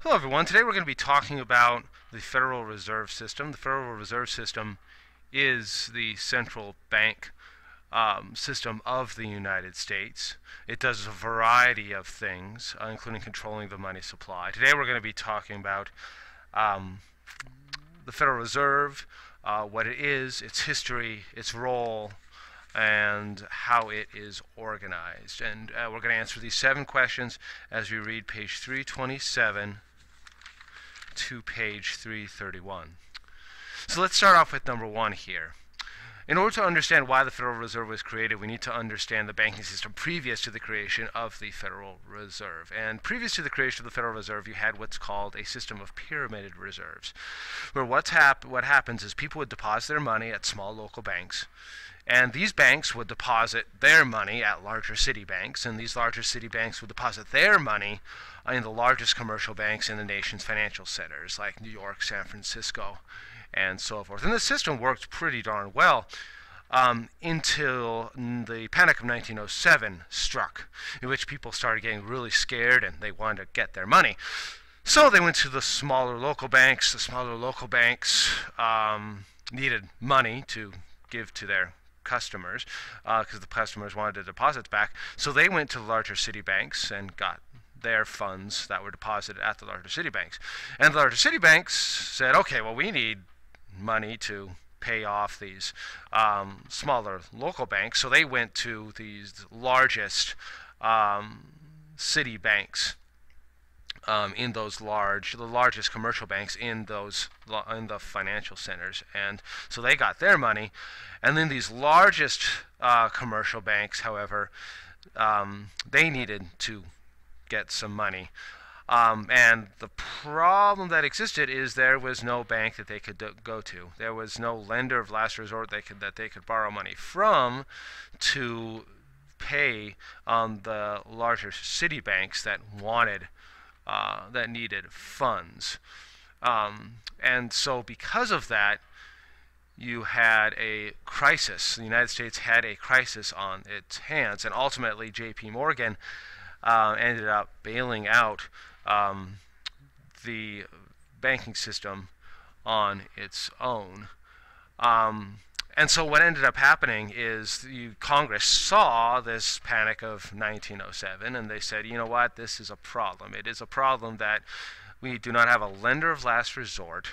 Hello everyone. Today we're going to be talking about the Federal Reserve System. The Federal Reserve System is the central bank system of the United States. It does a variety of things, including controlling the money supply. Today we're going to be talking about the Federal Reserve, what it is, its history, its role, and how it is organized. And we're going to answer these 7 questions as we read page 327 to page 331. So let's start off with number 1 here. In order to understand why the Federal Reserve was created, we need to understand the banking system previous to the creation of the Federal Reserve. And previous to the creation of the Federal Reserve, you had what's called a system of pyramided reserves, where what happens is people would deposit their money at small local banks, and these banks would deposit their money at larger city banks, and these larger city banks would deposit their money in the largest commercial banks in the nation's financial centers, like New York, San Francisco, and so forth. And the system worked pretty darn well until the Panic of 1907 struck, in which people started getting really scared and they wanted to get their money. So they went to the smaller local banks. The smaller local banks needed money to give to their customers because the customers wanted the deposits back. So they went to the larger city banks and got their funds that were deposited at the larger city banks. And the larger city banks said, okay, well, we need money to pay off these smaller local banks. So they went to these largest city banks in those the largest commercial banks in the financial centers, and so they got their money. And then these largest commercial banks, however, they needed to get some money. And the problem that existed is there was no bank that they could go to. There was no lender of last resort that they could borrow money from to pay the larger city banks that needed funds. And so because of that, you had a crisis. The United States had a crisis on its hands, and ultimately J.P. Morgan ended up bailing out the banking system on its own. And so what ended up happening is Congress saw this Panic of 1907, and they said, you know what, this is a problem. It is a problem that we do not have a lender of last resort.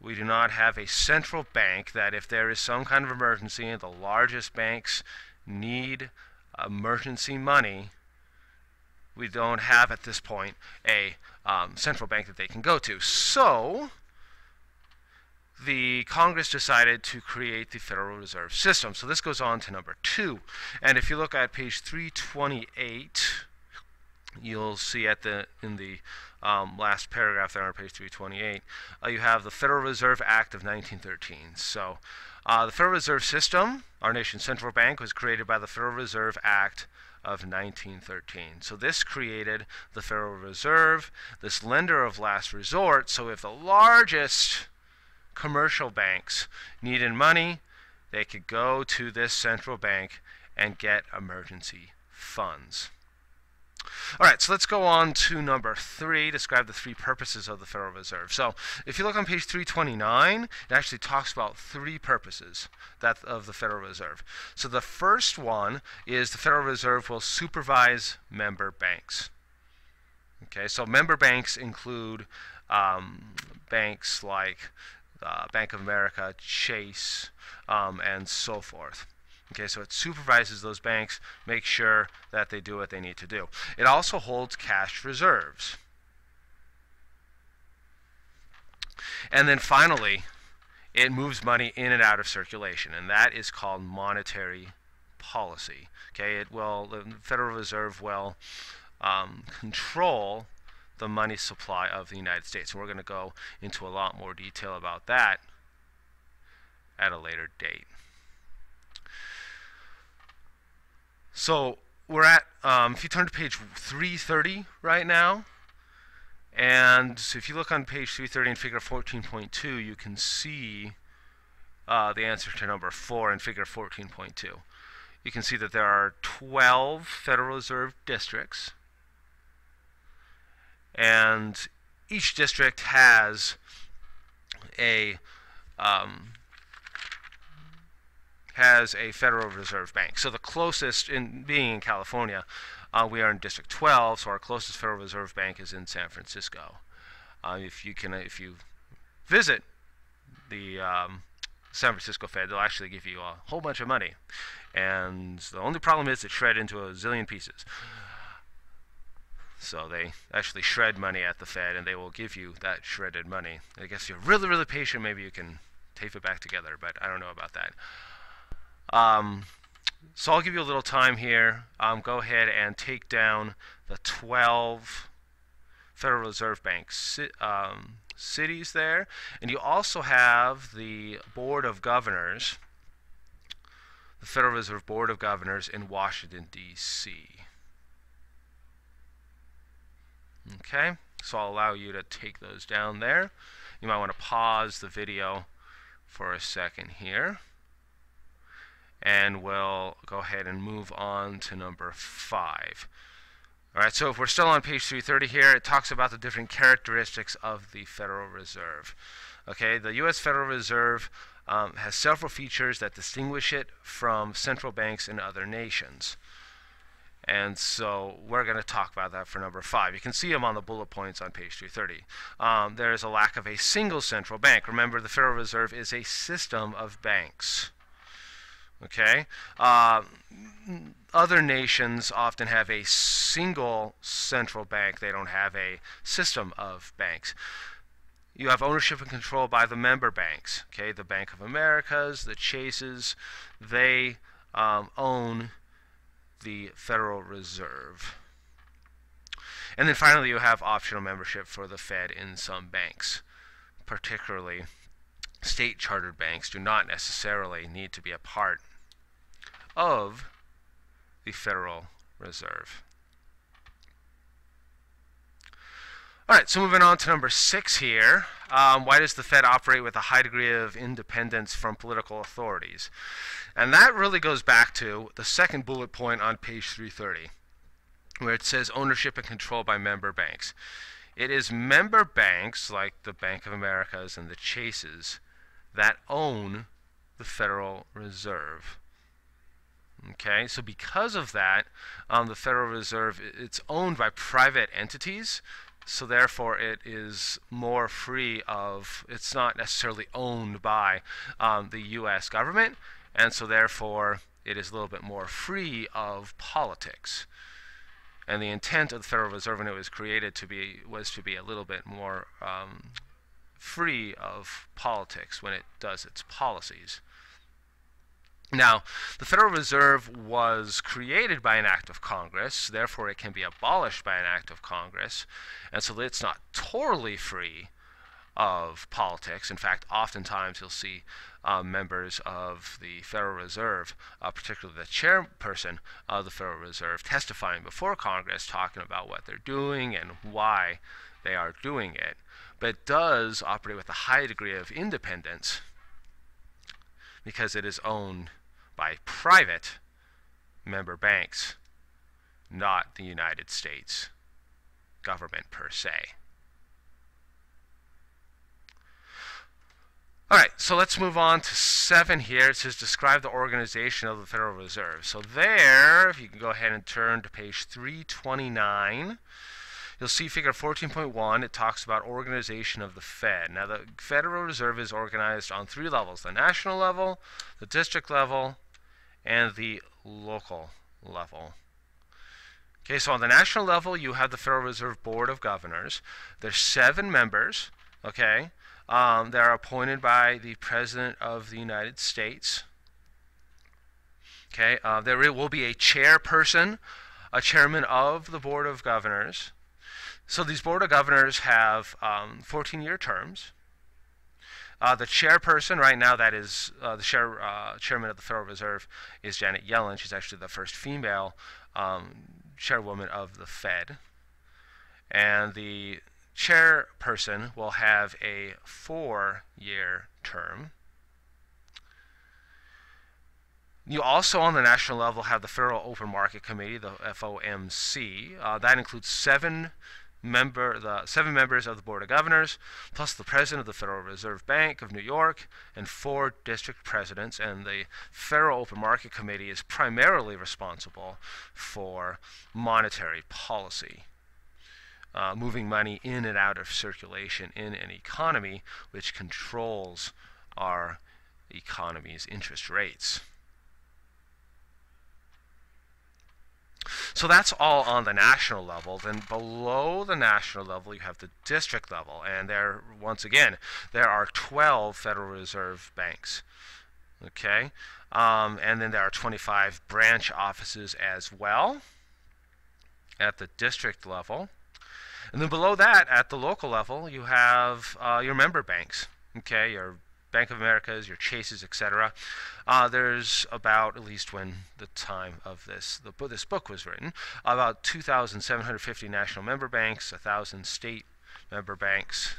We do not have a central bank that if there is some kind of emergency and the largest banks need emergency money, we don't have at this point a central bank that they can go to. So the Congress decided to create the Federal Reserve System. So this goes on to number 2. And if you look at page 328, you'll see in the last paragraph there on page 328, you have the Federal Reserve Act of 1913. So the Federal Reserve System, our nation's central bank, was created by the Federal Reserve Act of 1913. So this created the Federal Reserve, this lender of last resort. So if the largest commercial banks needed money, they could go to this central bank and get emergency funds. All right, so let's go on to number 3, describe the 3 purposes of the Federal Reserve. So if you look on page 329, it actually talks about 3 purposes of the Federal Reserve. So the first one is the Federal Reserve will supervise member banks. Okay, so member banks include banks like Bank of America, Chase, and so forth. Okay, so it supervises those banks, makes sure that they do what they need to do. It also holds cash reserves. And then finally, it moves money in and out of circulation, and that is called monetary policy. Okay, the Federal Reserve will control the money supply of the United States, and we're going to go into a lot more detail about that at a later date. So we're at, if you turn to page 330 right now, and so if you look on page 330 in figure 14.2, you can see the answer to number 4 in figure 14.2. You can see that there are 12 Federal Reserve districts, and each district has a Federal Reserve Bank. So the closest, in being in California, we are in District 12, so our closest Federal Reserve Bank is in San Francisco. If you visit the San Francisco Fed, they'll actually give you a whole bunch of money, and the only problem is it's shred into a zillion pieces. So they actually shred money at the Fed, and they will give you that shredded money. I guess if you're really, really patient, maybe you can tape it back together, but I don't know about that. So I'll give you a little time here. Go ahead and take down the 12 Federal Reserve Bank cities there. And you also have the Board of Governors, the Federal Reserve Board of Governors in Washington, D.C. Okay, so I'll allow you to take those down there. You might want to pause the video for a second here. And we'll go ahead and move on to number 5. All right, so if we're still on page 330 here, it talks about the different characteristics of the Federal Reserve. Okay, the U.S. Federal Reserve has several features that distinguish it from central banks in other nations. And so we're going to talk about that for number 5. You can see them on the bullet points on page 330. There is a lack of a single central bank. Remember, the Federal Reserve is a system of banks. Okay, other nations often have a single central bank. They don't have a system of banks. You have ownership and control by the member banks. Okay, the Bank of Americas, the Chases, they own the Federal Reserve. And then finally, you have optional membership for the Fed in some banks, particularly state chartered banks do not necessarily need to be a part of the Federal Reserve. All right, so moving on to number 6 here. Why does the Fed operate with a high degree of independence from political authorities? And that really goes back to the second bullet point on page 330, where it says ownership and control by member banks. It is member banks like the Bank of Americas and the Chases that own the Federal Reserve. Okay, so because of that, the Federal Reserve, it's owned by private entities, so therefore it is more free of, it's not necessarily owned by the U.S. government, and so therefore it is a little bit more free of politics. And the intent of the Federal Reserve when it was created was to be a little bit more free of politics when it does its policies. Now, the Federal Reserve was created by an act of Congress, therefore it can be abolished by an act of Congress, and so it's not totally free of politics. In fact, oftentimes you'll see members of the Federal Reserve, particularly the chairperson of the Federal Reserve, testifying before Congress, talking about what they're doing and why they are doing it. But it does operate with a high degree of independence because it is owned by private member banks, not the United States government per se. All right, so let's move on to 7 here. It says describe the organization of the Federal Reserve. So there, if you can go ahead and turn to page 329, you'll see figure 14.1. It talks about organization of the Fed. Now, the Federal Reserve is organized on 3 levels: the national level, the district level, and the local level. Okay, so on the national level, you have the Federal Reserve Board of Governors. There's 7 members, okay? They are appointed by the President of the United States. Okay, there will be a chairperson, a chairman of the Board of Governors. So these Board of Governors have 14-year terms. The chairperson right now, that is the chairman of the Federal Reserve, is Janet Yellen. She's actually the first female chairwoman of the Fed. And the chairperson will have a 4-year term. You also, on the national level, have the Federal Open Market Committee, the FOMC. That includes 7 the 7 members of the Board of Governors, plus the President of the Federal Reserve Bank of New York, and 4 district presidents. And the Federal Open Market Committee is primarily responsible for monetary policy, moving money in and out of circulation in an economy, which controls our economy's interest rates. So that's all on the national level. Then below the national level, you have the district level. And there, once again, there are 12 Federal Reserve banks. Okay? And then there are 25 branch offices as well at the district level. And then below that, at the local level, you have your member banks. Okay? Your Bank of America's, your Chases, etc. There's about, at least when the time of this book was written, about 2,750 national member banks, 1,000 state member banks,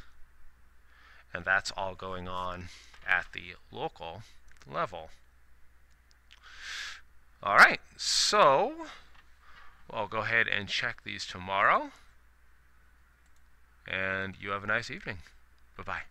and that's all going on at the local level. All right, so I'll go ahead and check these tomorrow, and you have a nice evening. Bye-bye.